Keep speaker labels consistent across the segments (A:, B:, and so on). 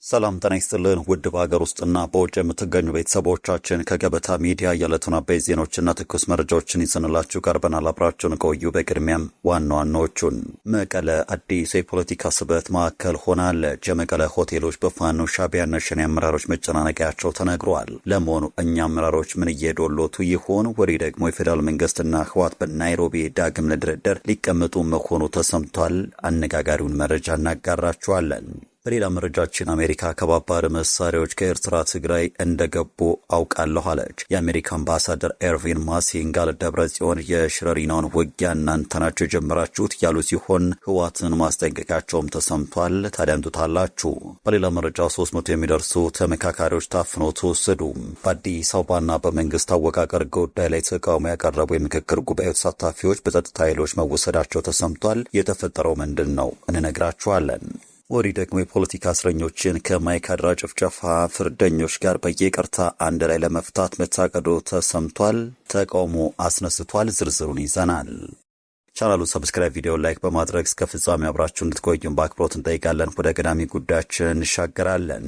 A: ሰላም ጤና ይስጥልን ውድ በሀገር ውስጥና በውጭ የምትገኙ ቤተሰቦቻችን ከገበታ ሚዲያ የዕለቱን አበይት ዜናዎችና ትኩስ መረጃዎችን ይዘንላችሁ ቀርበናል። አብራችሁን ቆዩ። በቅድሚያም ዋና ዋናዎቹን። መቀለ አዲስ የፖለቲካ ስበት ማዕከል ሆናለች። የመቀለ ሆቴሎች በፋኖ ሻዕቢያና ሸኔ አመራሮች መጨናነቂያቸው ተነግሯል። ለመሆኑ እኛ አመራሮች ምን እየዶሎቱ ይሆን? ወዲህ ደግሞ የፌዴራል መንግስትና ህወሓት በናይሮቢ ዳግም ለድርድር ሊቀመጡ መሆኑ ተሰምቷል። አነጋጋሪውን መረጃ እናጋራችኋለን። በሌላ መረጃችን አሜሪካ ከባባድ መሳሪያዎች ከኤርትራ ትግራይ እንደገቡ አውቃለሁ አለች። የአሜሪካ አምባሳደር ኤርቪን ማሲንጋ ለደብረጽዮን የሽረሪናውን ውጊያ እናንተ ናችሁ የጀመራችሁት ያሉ ሲሆን ህወሓትን ማስጠንቀቂያቸውም ተሰምቷል። ታዳምጡታላችሁ። በሌላ መረጃ 300 የሚደርሱ ተመካካሪዎች ታፍነው ተወሰዱ። በአዲስ አበባና በመንግስት አወቃቀር ጉዳይ ላይ ተቃውሞ ያቀረቡ የምክክር ጉባኤው ተሳታፊዎች በጸጥታ ኃይሎች መወሰዳቸው ተሰምቷል። የተፈጠረው ምንድን ነው? እንነግራችኋለን። ወዲህ ደግሞ የፖለቲካ እስረኞችን ከማይካድራ ጭፍጨፋ ፍርደኞች ጋር በይቅርታ አንድ ላይ ለመፍታት መታቀዱ ተሰምቷል። ተቃውሞ አስነስቷል። ዝርዝሩን ይዘናል። ቻናሉን ሰብስክራይብ፣ ቪዲዮ ላይክ በማድረግ እስከ ፍጻሜ አብራችሁ እንድትቆዩን በአክብሮት እንጠይቃለን። ወደ ቀዳሚ ጉዳያችን እንሻገራለን።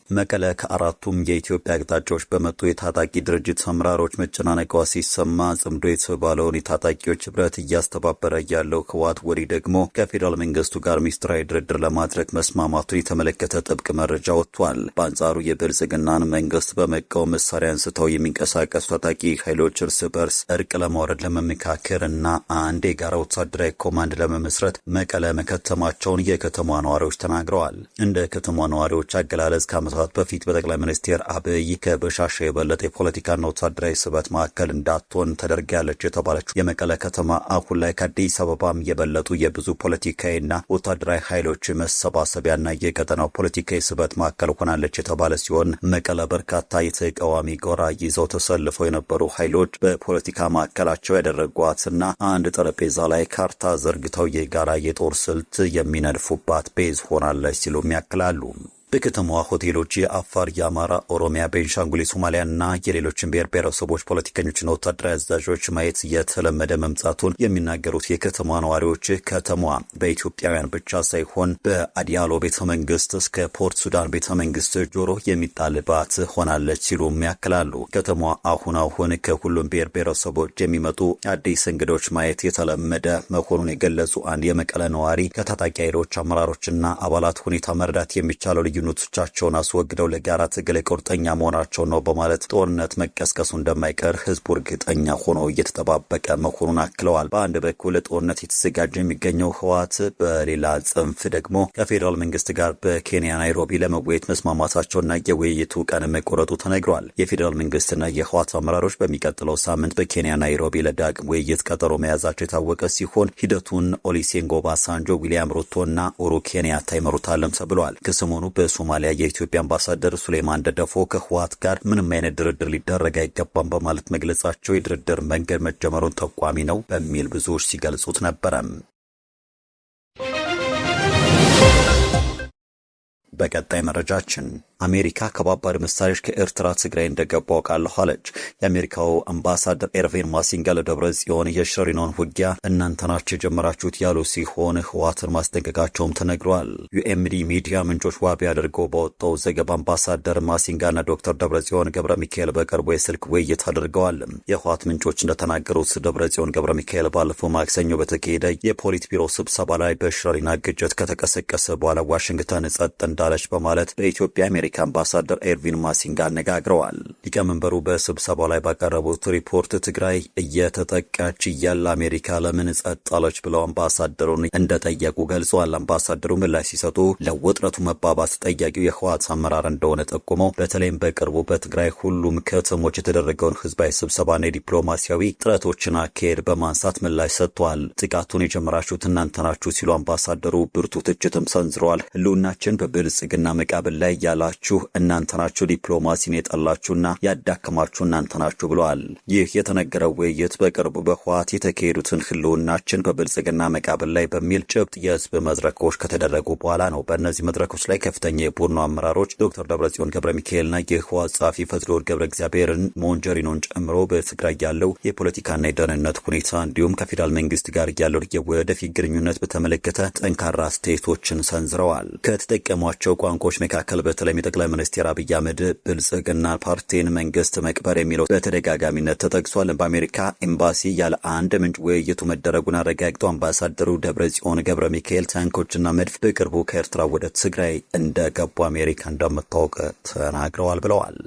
A: መቀለ ከአራቱም የኢትዮጵያ አቅጣጫዎች በመጡ የታጣቂ ድርጅት አመራሮች መጨናነቋ ሲሰማ ጽምዶ የተባለውን የታጣቂዎች ህብረት እያስተባበረ ያለው ህወሓት ወዲህ ደግሞ ከፌዴራል መንግስቱ ጋር ሚስጥራዊ ድርድር ለማድረግ መስማማቱን የተመለከተ ጥብቅ መረጃ ወጥቷል። በአንጻሩ የብልጽግናን መንግስት በመቃወም መሳሪያ አንስተው የሚንቀሳቀሱ ታጣቂ ኃይሎች እርስ በርስ እርቅ ለማውረድ ለመመካከር እና አንድ የጋራ ወታደራዊ ኮማንድ ለመመስረት መቀለ መከተማቸውን የከተማ ነዋሪዎች ተናግረዋል። እንደ ከተማ ነዋሪዎች አገላለጽ በፊት በጠቅላይ ሚኒስትር አብይ ከበሻሻ የበለጠ የፖለቲካና ወታደራዊ ስበት ማዕከል እንዳትሆን ተደርጋለች የተባለችው የመቀለ ከተማ አሁን ላይ ከአዲስ አበባም የበለጡ የብዙ ፖለቲካዊና ወታደራዊ ኃይሎች መሰባሰቢያና የቀጠናው ፖለቲካዊ ስበት ማዕከል ሆናለች የተባለ ሲሆን መቀለ በርካታ የተቃዋሚ ጎራ ይዘው ተሰልፈው የነበሩ ኃይሎች በፖለቲካ ማዕከላቸው ያደረጓትና አንድ ጠረጴዛ ላይ ካርታ ዘርግተው የጋራ የጦር ስልት የሚነድፉባት ቤዝ ሆናለች ሲሉም ያክላሉ። በከተማዋ ሆቴሎች የአፋር፣ የአማራ፣ ኦሮሚያ፣ ቤንሻንጉል፣ ሶማሊያና የሌሎችን ብሔር ብሔረሰቦች ፖለቲከኞችና ወታደራዊ አዛዦች ማየት የተለመደ መምጣቱን የሚናገሩት የከተማ ነዋሪዎች ከተማዋ በኢትዮጵያውያን ብቻ ሳይሆን በአዲያሎ ቤተመንግስት እስከ ፖርት ሱዳን ቤተመንግስት ጆሮ የሚጣልባት ሆናለች ሲሉም ያክላሉ። ከተማዋ አሁን ከሁሉም ብሔር ብሔረሰቦች የሚመጡ አዲስ እንግዶች ማየት የተለመደ መሆኑን የገለጹ አንድ የመቀለ ነዋሪ ከታጣቂ ኃይሎች አመራሮችና አባላት ሁኔታ መረዳት የሚቻለው ልዩነቶቻቸውን አስወግደው ለጋራ ትግል ቁርጠኛ መሆናቸው ነው በማለት ጦርነት መቀስቀሱ እንደማይቀር ህዝቡ እርግጠኛ ሆኖ እየተጠባበቀ መሆኑን አክለዋል። በአንድ በኩል ጦርነት የተዘጋጀ የሚገኘው ህወሓት፣ በሌላ ጽንፍ ደግሞ ከፌዴራል መንግስት ጋር በኬንያ ናይሮቢ ለመወያየት መስማማታቸውና የውይይቱ ቀን መቆረጡ ተነግሯል። የፌዴራል መንግስትና የህወሓት አመራሮች በሚቀጥለው ሳምንት በኬንያ ናይሮቢ ለዳግም ውይይት ቀጠሮ መያዛቸው የታወቀ ሲሆን ሂደቱን ኦሉሴጉን ኦባሳንጆ፣ ዊሊያም ሩቶና ኡሁሩ ኬንያታ ይመሩታልም ተብሏል። ከሰሞኑ በሶማሊያ የኢትዮጵያ አምባሳደር ሱሌማን ደደፎ ከህወሓት ጋር ምንም አይነት ድርድር ሊደረግ አይገባም በማለት መግለጻቸው የድርድር መንገድ መጀመሩን ጠቋሚ ነው በሚል ብዙዎች ሲገልጹት ነበረ። በቀጣይ መረጃችን አሜሪካ ከባባድ መሳሪያዎች ከኤርትራ ትግራይ እንደገቡ አውቃለሁ አለች። የአሜሪካው አምባሳደር ኤርቪን ማሲንጋ ለደብረጽዮን የሽረሪናውን ውጊያ እናንተ ናችሁ የጀመራችሁት ያሉ ሲሆን ህወሓትን ማስጠንቀቃቸውም ተነግሯል። ዩኤምዲ ሚዲያ ምንጮች ዋቢ አድርገው በወጣው ዘገባ አምባሳደር ማሲንጋና ዶክተር ደብረጽዮን ገብረ ሚካኤል በቅርቡ የስልክ ውይይት አድርገዋል። የህወሓት ምንጮች እንደተናገሩት ደብረጽዮን ገብረ ሚካኤል ባለፈው ማክሰኞ በተካሄደ የፖሊት ቢሮ ስብሰባ ላይ በሽረሪና ግጭት ከተቀሰቀሰ በኋላ ዋሽንግተን ጸጥ እንዳለች በማለት በኢትዮጵያ አሜሪካ አምባሳደር ኤርቪን ማሲንጋ አነጋግረዋል። ሊቀመንበሩ በስብሰባው ላይ ባቀረቡት ሪፖርት ትግራይ እየተጠቃች እያለ አሜሪካ ለምን ጸጥ አለች ብለው አምባሳደሩን እንደጠየቁ ገልጸዋል። አምባሳደሩ ምላሽ ሲሰጡ ለውጥረቱ መባባስ ጠያቂው የህወሓት አመራር እንደሆነ ጠቁመው በተለይም በቅርቡ በትግራይ ሁሉም ከተሞች የተደረገውን ህዝባዊ ስብሰባና የዲፕሎማሲያዊ ጥረቶችን አካሄድ በማንሳት ምላሽ ሰጥተዋል። ጥቃቱን የጀመራችሁት እናንተ ናችሁ ሲሉ አምባሳደሩ ብርቱ ትችትም ሰንዝረዋል። ህልውናችን በብልጽግና መቃብር ላይ ያላችሁ እናንተ ናችሁ፣ ዲፕሎማሲን የጠላችሁና ያዳከማችሁ እናንተ ናችሁ ብለዋል። ይህ የተነገረው ውይይት በቅርቡ በህወሓት የተካሄዱትን ህልውናችን በብልጽግና መቃብር ላይ በሚል ጭብጥ የህዝብ መድረኮች ከተደረጉ በኋላ ነው። በእነዚህ መድረኮች ላይ ከፍተኛ የቡድኑ አመራሮች ዶክተር ደብረጽዮን ገብረ ሚካኤልና የህወሓት ጸሐፊ ፈትለወርቅ ገብረ እግዚአብሔርን ሞንጀሪኖን ጨምሮ በትግራይ ያለው የፖለቲካና የደህንነት ሁኔታ እንዲሁም ከፌዴራል መንግስት ጋር ያለው የወደፊት ግንኙነት በተመለከተ ጠንካራ አስተያየቶችን ሰንዝረዋል። ከተጠቀሟቸው ቋንቋዎች መካከል በተለይም የጠቅላይ ሚኒስትር አብይ አህመድ ብልጽግና ፓርቲን መንግስት መቅበር የሚለው በተደጋጋሚነት ተጠቅሷል። በአሜሪካ ኤምባሲ ያለ አንድ ምንጭ ውይይቱ መደረጉን አረጋግጠው አምባሳደሩ ደብረጽዮን ገብረ ሚካኤል ታንኮችና መድፍ በቅርቡ ከኤርትራ ወደ ትግራይ እንደገቡ አሜሪካ እንደምታውቅ ተናግረዋል ብለዋል።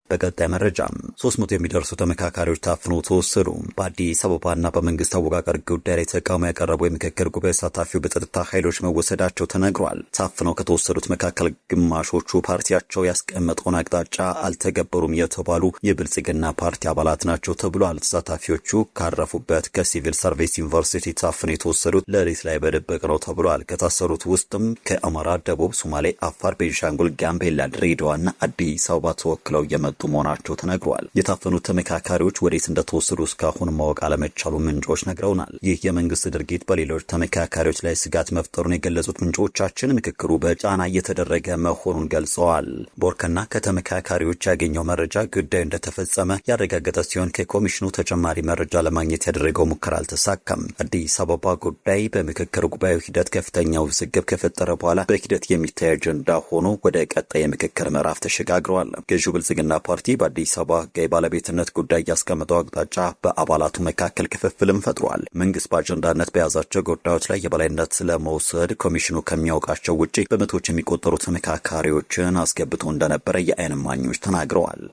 A: በቀጣይ መረጃም 300 የሚደርሱ ተመካካሪዎች ታፍኖ ተወሰዱ። በአዲስ አበባና በመንግስት አወቃቀር ጉዳይ ላይ ተቃውሞ ያቀረቡ የምክክር ጉባኤ ተሳታፊው በጸጥታ ኃይሎች መወሰዳቸው ተነግሯል። ታፍነው ከተወሰዱት መካከል ግማሾቹ ፓርቲያቸው ያስቀመጠውን አቅጣጫ አልተገበሩም የተባሉ የብልጽግና ፓርቲ አባላት ናቸው ተብሏል። ተሳታፊዎቹ ካረፉበት ከሲቪል ሰርቪስ ዩኒቨርሲቲ ታፍነው የተወሰዱት ሌሊት ላይ በድብቅ ነው ተብሏል። ከታሰሩት ውስጥም ከአማራ፣ ደቡብ፣ ሶማሌ፣ አፋር፣ ቤንሻንጉል፣ ጋምቤላ፣ ድሬዳዋና አዲስ አበባ ተወክለው የመጡ መሆናቸው ተነግሯል። የታፈኑት ተመካካሪዎች ወዴት እንደተወሰዱ እስካሁን ማወቅ አለመቻሉ ምንጮች ነግረውናል። ይህ የመንግስት ድርጊት በሌሎች ተመካካሪዎች ላይ ስጋት መፍጠሩን የገለጹት ምንጮቻችን ምክክሩ በጫና እየተደረገ መሆኑን ገልጸዋል። ቦርከና ከተመካካሪዎች ያገኘው መረጃ ጉዳዩ እንደተፈጸመ ያረጋገጠ ሲሆን ከኮሚሽኑ ተጨማሪ መረጃ ለማግኘት ያደረገው ሙከራ አልተሳካም። አዲስ አበባ ጉዳይ በምክክር ጉባኤው ሂደት ከፍተኛ ውዝግብ ከፈጠረ በኋላ በሂደት የሚታይ አጀንዳ ሆኖ ወደ ቀጣይ የምክክር ምዕራፍ ተሸጋግረዋል። ገዢው ብልጽግና ፓርቲ በአዲስ አበባ ሕጋዊ ባለቤትነት ጉዳይ ያስቀመጠው አቅጣጫ በአባላቱ መካከል ክፍፍልም ፈጥሯል። መንግስት በአጀንዳነት በያዛቸው ጉዳዮች ላይ የበላይነት ለመውሰድ ኮሚሽኑ ከሚያውቃቸው ውጪ በመቶዎች የሚቆጠሩ ተመካካሪዎችን አስገብቶ እንደነበረ የዓይን እማኞች ተናግረዋል።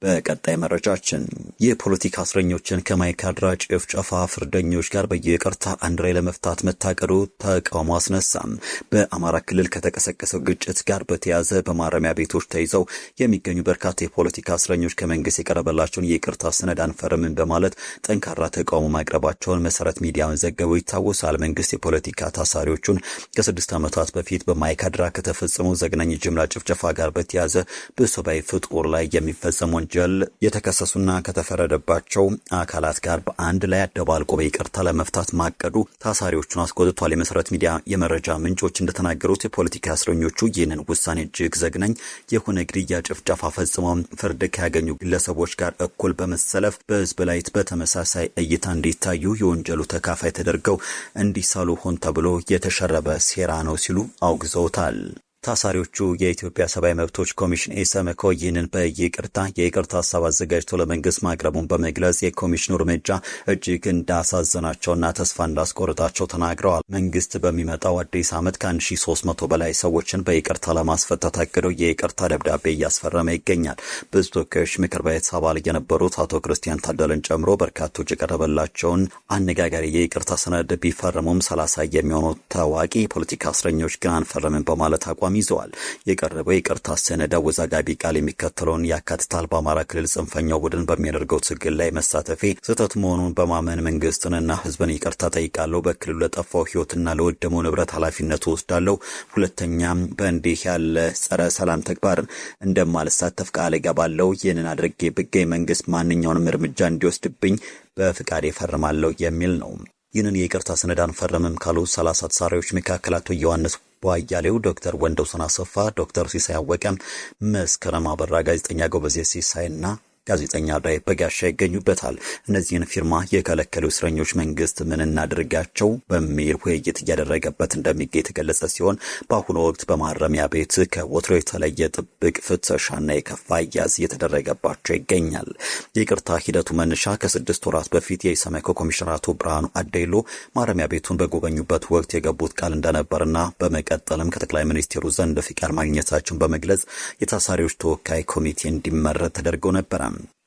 A: በቀጣይ መረጃችን የፖለቲካ እስረኞችን ከማይካድራ ጭፍጨፋ ፍርደኞች ጋር በይቅርታ አንድ ላይ ለመፍታት መታቀዱ ተቃውሞ አስነሳም። በአማራ ክልል ከተቀሰቀሰው ግጭት ጋር በተያያዘ በማረሚያ ቤቶች ተይዘው የሚገኙ በርካታ የፖለቲካ እስረኞች ከመንግስት የቀረበላቸውን የይቅርታ ሰነድ አንፈርምን በማለት ጠንካራ ተቃውሞ ማቅረባቸውን መሰረት ሚዲያ መዘገቡ ይታወሳል። መንግስት የፖለቲካ ታሳሪዎቹን ከ6 ዓመታት በፊት በማይካድራ ከተፈጸመው ዘግናኝ ጅምላ ጭፍጨፋ ጋር በተያያዘ በሰብአዊ ፍጡር ላይ የሚፈጸሙ ወንጀል የተከሰሱና ከተፈረደባቸው አካላት ጋር በአንድ ላይ አደባልቆ በይቅርታ ለመፍታት ማቀዱ ታሳሪዎቹን አስቆጥቷል። የመሰረት ሚዲያ የመረጃ ምንጮች እንደተናገሩት የፖለቲካ እስረኞቹ ይህንን ውሳኔ እጅግ ዘግናኝ የሆነ ግድያ፣ ጭፍጨፋ ፈጽመው ፍርድ ካገኙ ግለሰቦች ጋር እኩል በመሰለፍ በህዝብ ላይ በተመሳሳይ እይታ እንዲታዩ የወንጀሉ ተካፋይ ተደርገው እንዲሳሉ ሆን ተብሎ የተሸረበ ሴራ ነው ሲሉ አውግዘውታል። ታሳሪዎቹ የኢትዮጵያ ሰብአዊ መብቶች ኮሚሽን ኢሰመኮ ይህንን የይቅርታ ሀሳብ አዘጋጅቶ ለመንግስት ማቅረቡን በመግለጽ የኮሚሽኑ እርምጃ እጅግ እንዳሳዘናቸውና ተስፋ እንዳስቆርጣቸው ተናግረዋል። መንግስት በሚመጣው አዲስ ዓመት ከ1300 በላይ ሰዎችን በይቅርታ ለማስፈታት አቅዶ የይቅርታ ደብዳቤ እያስፈረመ ይገኛል። በሕዝብ ተወካዮች ምክር ቤት አባል የነበሩት አቶ ክርስቲያን ታደለን ጨምሮ በርካቶች የቀረበላቸውን አነጋጋሪ የይቅርታ ሰነድ ቢፈርሙም 30 የሚሆኑ ታዋቂ የፖለቲካ እስረኞች ግን አንፈርምም በማለት አቋም ይዘዋል። የቀረበው የይቅርታ ሰነድ አወዛጋቢ ቃል የሚከተለውን ያካትታል። በአማራ ክልል ጽንፈኛው ቡድን በሚያደርገው ትግል ላይ መሳተፌ ስህተት መሆኑን በማመን መንግስትንና ህዝብን ይቅርታ ጠይቃለሁ። በክልሉ ለጠፋው ህይወትና ለወደመው ንብረት ኃላፊነት ወስዳለሁ። ሁለተኛም በእንዲህ ያለ ጸረ ሰላም ተግባር እንደማልሳተፍ ቃል እገባለሁ። ይህንን አድርጌ ብገኝ መንግስት ማንኛውንም እርምጃ እንዲወስድብኝ በፍቃድ እፈርማለሁ የሚል ነው። ይህንን የይቅርታ ሰነድ አንፈርምም ካሉ 30 ታሳሪዎች መካከል አቶ ዮሐንስ ቧያሌው፣ ዶክተር ወንደውሰን አሰፋ፣ ዶክተር ሲሳይ አወቀ፣ መስከረም አበራ፣ ጋዜጠኛ ጎበዜ ሲሳይና ጋዜጠኛ ዳይ በጋሻ ይገኙበታል። እነዚህን ፊርማ የከለከሉ እስረኞች መንግስት ምን እናድርጋቸው በሚል ውይይት እያደረገበት እንደሚገኝ የተገለጸ ሲሆን በአሁኑ ወቅት በማረሚያ ቤት ከወትሮ የተለየ ጥብቅ ፍተሻና የከፋ አያያዝ እየተደረገባቸው ይገኛል። የይቅርታ ሂደቱ መነሻ ከ6 ወራት በፊት የኢሰመኮ ኮሚሽነር አቶ ብርሃኑ አዴሎ ማረሚያ ቤቱን በጎበኙበት ወቅት የገቡት ቃል እንደነበርና በመቀጠልም ከጠቅላይ ሚኒስትሩ ዘንድ ፍቃድ ማግኘታቸውን በመግለጽ የታሳሪዎች ተወካይ ኮሚቴ እንዲመረጥ ተደርገው ነበር።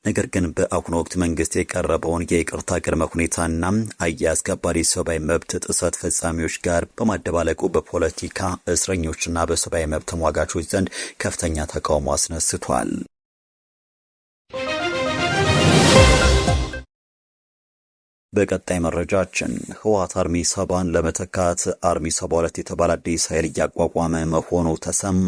A: ነገር ግን በአሁኑ ወቅት መንግስት የቀረበውን የይቅርታ ቅድመ ሁኔታና አያያዝ ከባድ ሰብአዊ መብት ጥሰት ፈጻሚዎች ጋር በማደባለቁ በፖለቲካ እስረኞችና በሰብአዊ መብት ተሟጋቾች ዘንድ ከፍተኛ ተቃውሞ አስነስቷል። በቀጣይ መረጃችን ህወሓት አርሚ 70ን ለመተካት አርሚ 72 የተባለ አዲስ ኃይል እያቋቋመ መሆኑ ተሰማ።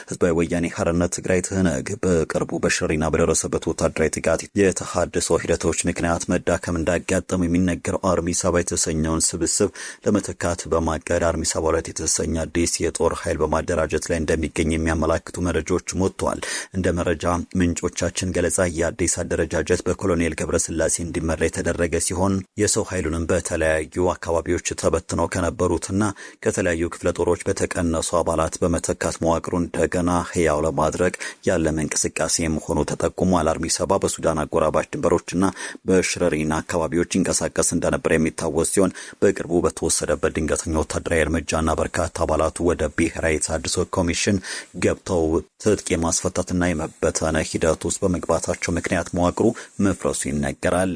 A: ህዝባዊ ወያኔ ሓርነት ትግራይ ትህነግ በቅርቡ በሽሪና በደረሰበት ወታደራዊ ጥቃት የተሃድሶ ሂደቶች ምክንያት መዳከም እንዳጋጠሙ የሚነገረው አርሚ 70 የተሰኘውን ስብስብ ለመተካት በማቀድ አርሚ 72 የተሰኘ አዲስ የጦር ኃይል በማደራጀት ላይ እንደሚገኝ የሚያመላክቱ መረጃዎች ወጥተዋል። እንደ መረጃ ምንጮቻችን ገለጻ የአዲስ አደረጃጀት በኮሎኔል ገብረስላሴ እንዲመራ የተደረገ ሲሆን የሰው ኃይሉንም በተለያዩ አካባቢዎች ተበትነው ከነበሩትና ከተለያዩ ክፍለ ጦሮች በተቀነሱ አባላት በመተካት መዋቅሩን እንደገና ህያው ለማድረግ ያለመ እንቅስቃሴ መሆኑ ተጠቁሟል። አርሚ 70 በሱዳን አጎራባች ድንበሮችና በሽረሪና አካባቢዎች ይንቀሳቀስ እንደነበር የሚታወስ ሲሆን በቅርቡ በተወሰደበት ድንገተኛ ወታደራዊ እርምጃና በርካታ አባላቱ ወደ ብሔራዊ ተሃድሶ ኮሚሽን ገብተው ትጥቅ የማስፈታትና የመበተን ሂደት ውስጥ በመግባታቸው ምክንያት መዋቅሩ መፍረሱ ይነገራል።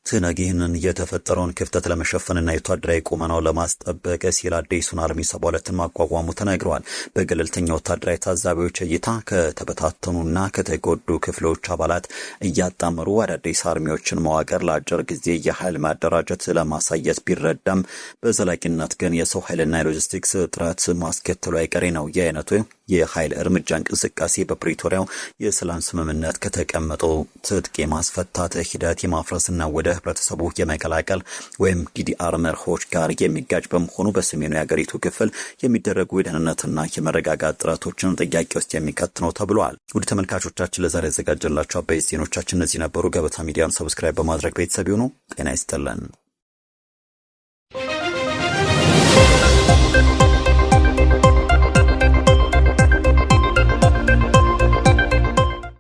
A: ትህነግ ይህንን የተፈጠረውን ክፍተት ለመሸፈንና የወታደራዊ ቁመናው ለማስጠበቅ ሲል አዲሱን አርሚ 72ን ማቋቋሙ ተነግሯል። በገለልተኛ ወታደራዊ ታዛቢዎች እይታ ከተበታተኑና ከተጎዱ ክፍሎች አባላት እያጣመሩ አዳዲስ አርሚዎችን መዋቅር ለአጭር ጊዜ የኃይል ማደራጀት ለማሳየት ቢረዳም በዘላቂነት ግን የሰው ኃይልና የሎጂስቲክስ እጥረት ማስከተሉ አይቀሬ ነው። የአይነቱ የኃይል እርምጃ እንቅስቃሴ በፕሪቶሪያው የሰላም ስምምነት ከተቀመጠው ትጥቅ የማስፈታት ሂደት የማፍረስና ወደ ህብረተሰቡ የመቀላቀል ወይም ዲዲአር መርሆች ጋር የሚጋጭ በመሆኑ በሰሜኑ የሀገሪቱ ክፍል የሚደረጉ የደህንነትና የመረጋጋት ጥረቶችን ጥያቄ ውስጥ የሚከት ነው ተብሏል። ውድ ተመልካቾቻችን ለዛሬ ያዘጋጀላችሁ አበይት ዜናዎቻችን እነዚህ ነበሩ። ገበታ ሚዲያን ሰብስክራይብ በማድረግ ቤተሰብ ይሁኑ። ጤና ይስጥልን።